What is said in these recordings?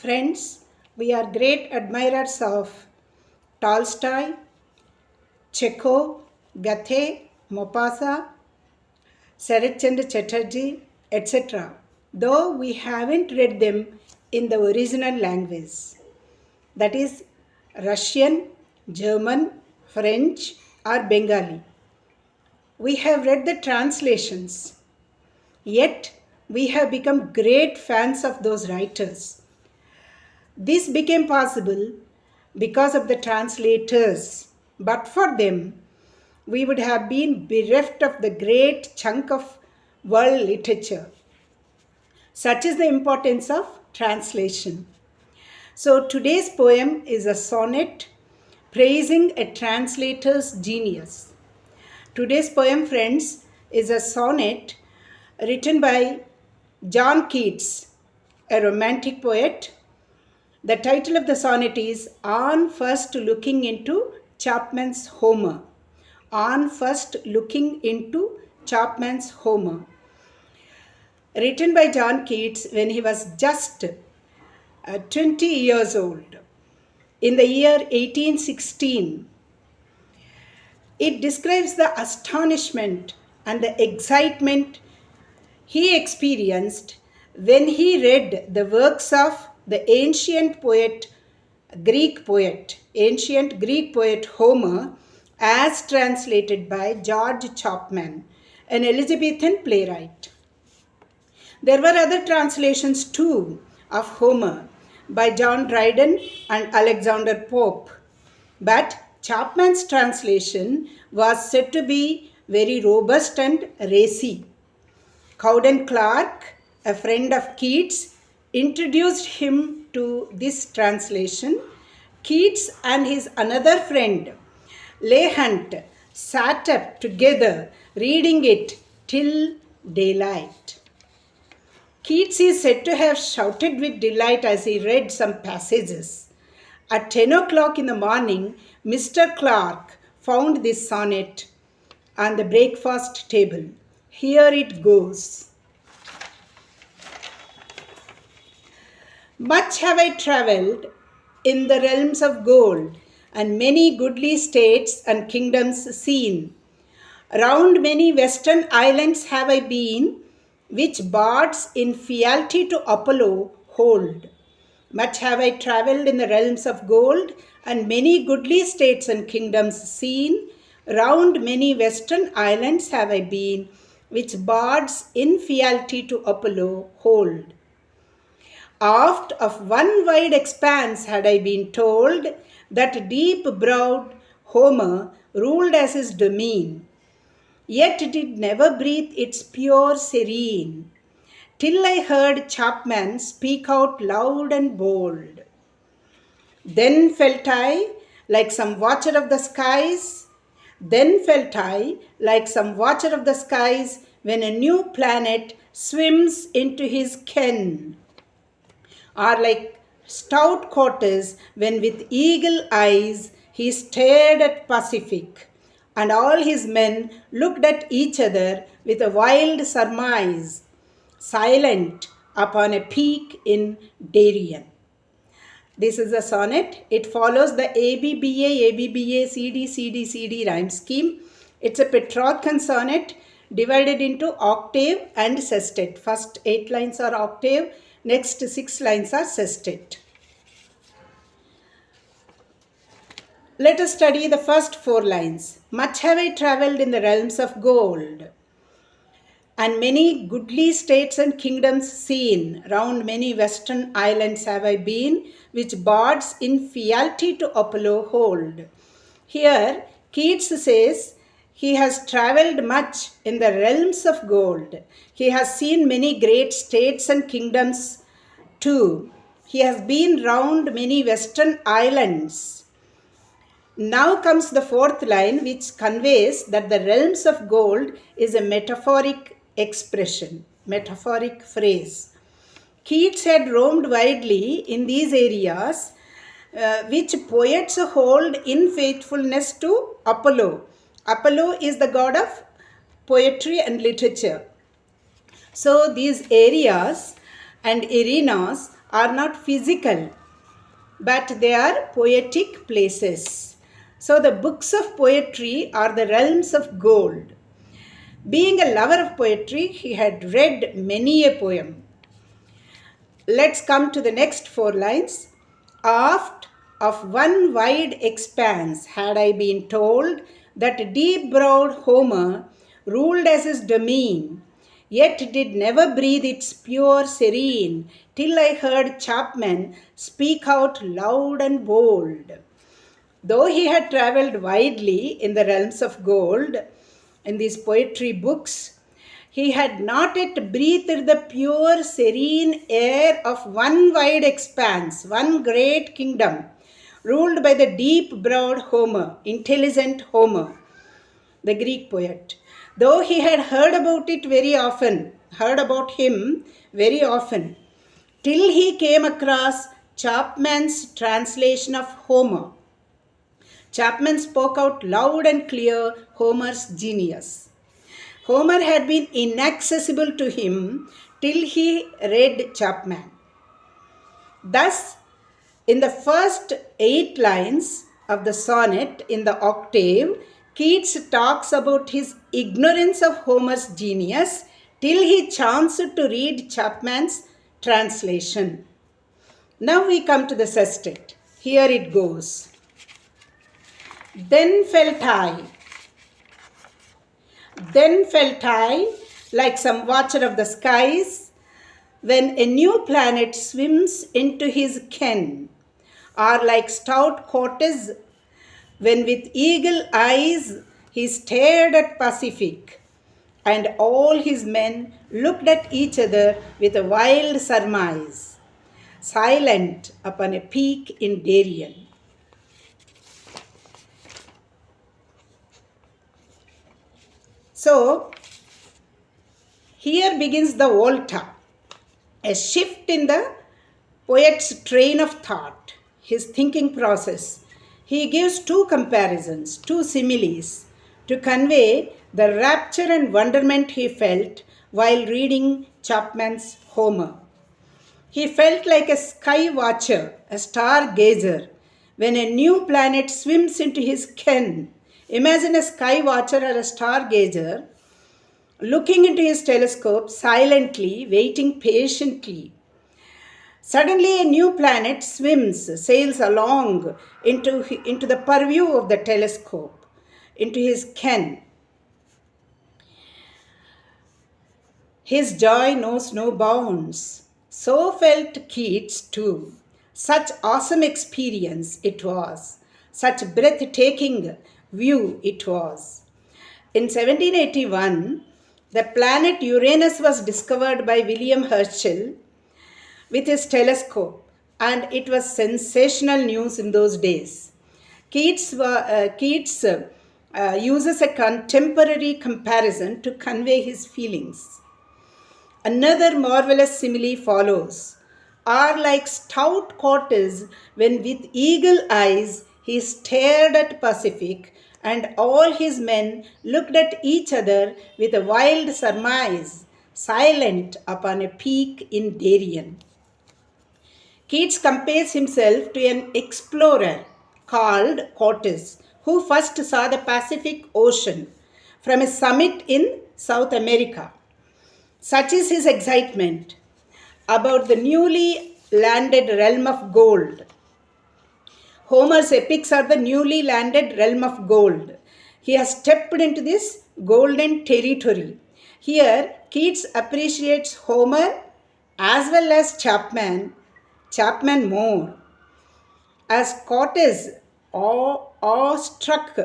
Friends, we are great admirers of Tolstoy, Chekhov, Gathe, Maupassant, Saratchandra Chatterjee, etc., though we haven't read them in the original language, that is Russian, German, French, or Bengali. We have read the translations, yet we have become great fans of those writers. This became possible because of the translators, but for them, we would have been bereft of the great chunk of world literature. Such is the importance of translation. So today's poem is a sonnet praising a translator's genius. Today's poem, friends, is a sonnet written by John Keats, a romantic poet. The title of the sonnet is On First Looking into Chapman's Homer. On First Looking into Chapman's Homer. Written by John Keats when he was just 20 years old in the year 1816. It describes the astonishment and the excitement he experienced when he read the works of the ancient Greek poet Homer as translated by George Chapman, an Elizabethan playwright. There were other translations too of Homer by John Dryden and Alexander Pope, but Chapman's translation was said to be very robust and racy. Cowden Clarke, a friend of Keats, introduced him to this translation. Keats and his another friend, Leigh Hunt, sat up together reading it till daylight. Keats is said to have shouted with delight as he read some passages. At 10 o'clock in the morning, Mr. Clarke found this sonnet on the breakfast table. Here it goes. Much have I travelled in the realms of gold, and many goodly states and kingdoms seen. Round many western islands have I been, which bards in fealty to Apollo hold. Much have I travelled in the realms of gold, and many goodly states and kingdoms seen. Round many western islands have I been, which bards in fealty to Apollo hold. Oft of one wide expanse had I been told, that deep-browed Homer ruled as his domain, yet did never breathe its pure serene, till I heard Chapman speak out loud and bold. Then felt I like some watcher of the skies, when a new planet swims into his ken, or like stout Cortez when with eagle eyes he stared at Pacific, and all his men looked at each other with a wild surmise, silent upon a peak in Darien. This is a sonnet. It follows the ABBA, CD rhyme scheme. It's a Petrarchan sonnet divided into octave and sestet. First 8 lines are octave, next 6 lines are sestet. Let us study the first 4 lines. Much have I travelled in the realms of gold, and many goodly states and kingdoms seen. Round many western islands have I been, which bards in fealty to Apollo hold. Here, Keats says he has travelled much in the realms of gold. He has seen many great states and kingdoms too. He has been round many western islands. Now comes the 4th line, which conveys that the realms of gold is a metaphoric expression, metaphoric phrase. Keats had roamed widely in these areas, which poets hold in faithfulness to Apollo. Apollo is the god of poetry and literature. So these areas and arenas are not physical, but they are poetic places. So the books of poetry are the realms of gold. Being a lover of poetry, he had read many a poem. Let's come to the next four lines. Aft of one wide expanse had I been told that deep-browed Homer ruled as his domain, yet did never breathe its pure serene, till I heard Chapman speak out loud and bold. Though he had travelled widely in the realms of gold, in these poetry books, he had not yet breathed the pure, serene air of one wide expanse, one great kingdom, ruled by the deep-browed Homer, intelligent Homer, the Greek poet. Though he had heard about him very often, till he came across Chapman's translation of Homer. Chapman spoke out loud and clear Homer's genius. Homer had been inaccessible to him till he read Chapman. Thus, in the first 8 lines of the sonnet in the octave, Keats talks about his ignorance of Homer's genius till he chanced to read Chapman's translation. Now we come to the sestet. Here it goes. Then felt I, like some watcher of the skies, when a new planet swims into his ken, or like stout Cortez, when with eagle eyes he stared at Pacific, and all his men looked at each other with a wild surmise, silent upon a peak in Darien. So, here begins the volta, a shift in the poet's train of thought, his thinking process. He gives 2 comparisons, 2 similes, to convey the rapture and wonderment he felt while reading Chapman's Homer. He felt like a sky watcher, a stargazer, when a new planet swims into his ken. Imagine a sky watcher or a stargazer looking into his telescope silently, waiting patiently. Suddenly, a new planet sails along into the purview of the telescope, into his ken. His joy knows no bounds. So felt Keats too. Such awesome experience it was. Such breathtaking view it was. In 1781, the planet Uranus was discovered by William Herschel with his telescope, and it was sensational news in those days. Keats uses a contemporary comparison to convey his feelings. Another marvelous simile follows. Are like stout Cortez when with eagle eyes he stared at Pacific, and all his men looked at each other with a wild surmise, silent upon a peak in Darien. Keats compares himself to an explorer called Cortez, who first saw the Pacific Ocean from a summit in South America. Such is his excitement about the newly landed realm of gold. Homer's epics are the newly landed realm of gold. He has stepped into this golden territory. Here, Keats appreciates Homer as well as Chapman more. As Cortez, awe-struck,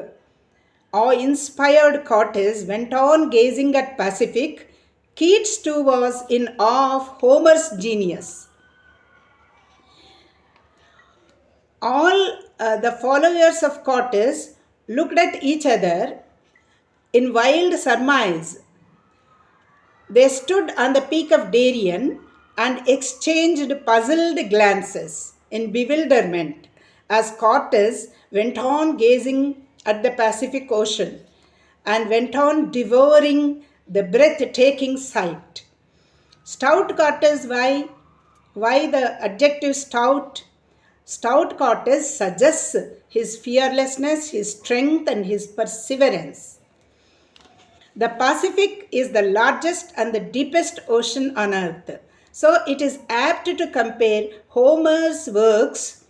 awe-inspired Cortez went on gazing at Pacific, Keats too was in awe of Homer's genius. All the followers of Cortez looked at each other in wild surmise. They stood on the peak of Darien and exchanged puzzled glances in bewilderment as Cortez went on gazing at the Pacific Ocean and went on devouring the breathtaking sight. Stout Cortez, why? why the adjective stout? Stout Cortes suggests his fearlessness, his strength, and his perseverance. The Pacific is the largest and the deepest ocean on earth. So it is apt to compare Homer's works,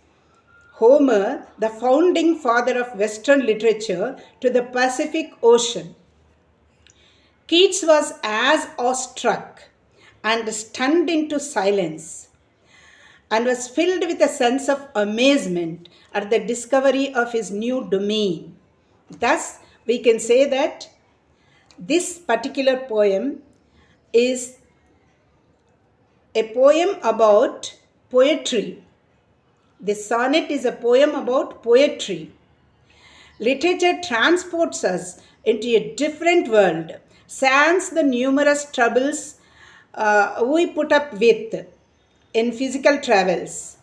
Homer, the founding father of Western literature, to the Pacific Ocean. Keats was as awestruck and stunned into silence and was filled with a sense of amazement at the discovery of his new domain. Thus, we can say that this particular poem is a poem about poetry. The sonnet is a poem about poetry. Literature transports us into a different world, sans the numerous troubles we put up with in physical travels.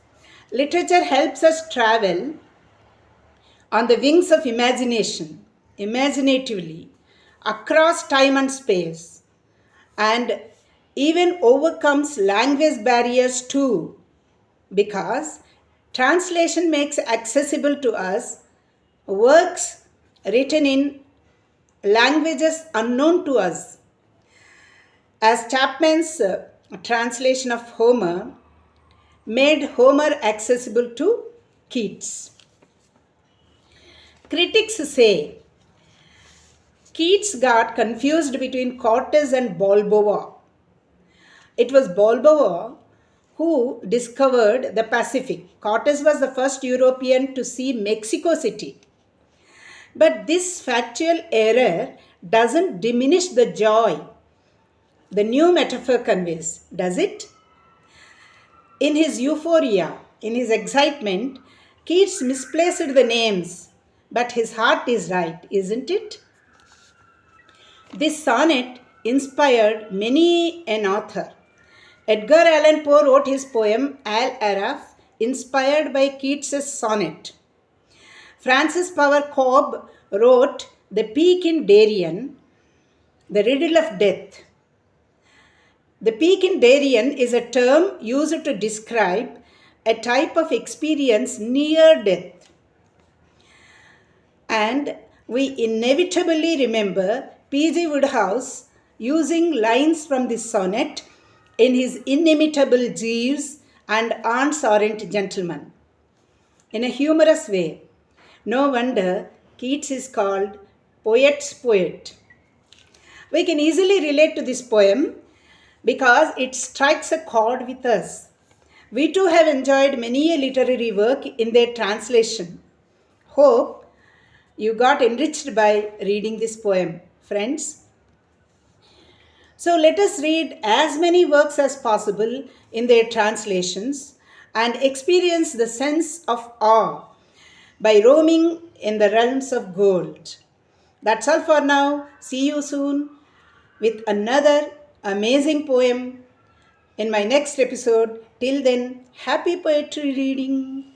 Literature helps us travel on the wings of imagination, imaginatively, across time and space, and even overcomes language barriers too, because translation makes accessible to us works written in languages unknown to us. As Chapman's translation of Homer made Homer accessible to Keats. Critics say Keats got confused between Cortes and Balboa. It was Balboa who discovered the Pacific. Cortes was the first European to see Mexico City. But this factual error doesn't diminish the joy the new metaphor conveys, does it? In his euphoria, in his excitement, Keats misplaced the names, but his heart is right, isn't it? This sonnet inspired many an author. Edgar Allan Poe wrote his poem Al Araf, inspired by Keats's sonnet. Francis Power Cobbe wrote The Peak in Darien, The Riddle of Death. The peak in Darien is a term used to describe a type of experience near death. And we inevitably remember P.G. Wodehouse using lines from this sonnet in his inimitable Jeeves and Aunts Aren't Gentlemen in a humorous way. No wonder Keats is called poet's poet. We can easily relate to this poem because it strikes a chord with us. We too have enjoyed many a literary work in their translation. Hope you got enriched by reading this poem, friends. So let us read as many works as possible in their translations and experience the sense of awe by roaming in the realms of gold. That's all for now. See you soon with another amazing poem in my next episode. Till then, happy poetry reading.